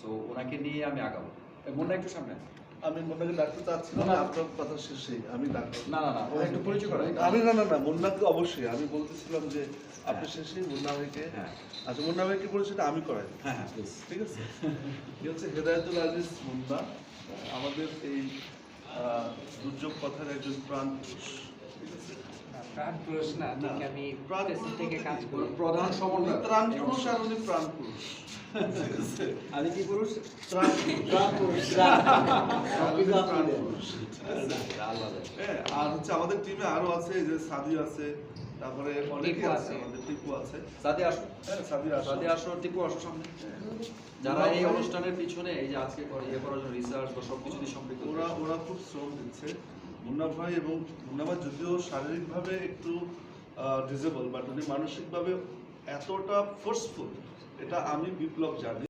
So ওনাকে নিয়ে আমি আগাবো। মুন্না একটু সামনে। আমি মুন্নাকে ডাকতে চাচ্ছিলাম না, আপনার কথা শেষেই আমি ডাকবো। না ওরা একটু পরিচয় করাই। আমি না মুন্নাকে অবশ্যই আমি বলতেছিলাম যে আপনি শেষেই মুন্না ভাইকে। হ্যাঁ আচ্ছা, মুন্না ভাইকে পরিচয়টা আমি করাই। হ্যাঁ প্লিজ। ঠিক আছে। কি হচ্ছে হেদায়েতুল আজিজ মুন্না, আমাদের এই দুর্যোগ কথার একজন প্রাণ পুরুষ। ঠিক আছে, প্রাণ পুরুষ না, ঠিক আমি প্রেসিডেন্ট থেকে কাজ করি। প্রধান সমন্বয় প্রাণ পুরুষ আর উনি প্রাণ পুরুষ। ঠিক আছে, আমি কি পুরুষ? প্রাণ পুরুষ। প্রাণ পুরুষ। আল্লাহ হ্যাঁ, আর হচ্ছে আমাদের টিমে আরো আছে, এই যে সাদি আছে, তারপরে অনেকে টিপু আছে, আছে। আমাদের টিপু আছে। সাদি আসো। হ্যাঁ, সাদি আসো। সাদি আসো, টিপু আসো সামনে। যারা এই অনুষ্ঠানের পিছনে এই যে আজকে ইয়ে করার জন্য রিসার্চ বা সবকিছু দিয়ে সম্পৃক্ত, ওরা খুব শ্রম দিচ্ছে। মুন্না ভাই এবং মুন্না ভাই যদিও শারীরিকভাবে একটু ডিসেবল, বাট উনি মানসিকভাবে এতটা ফোর্সফুল, এটা আমি বিপ্লব জানি।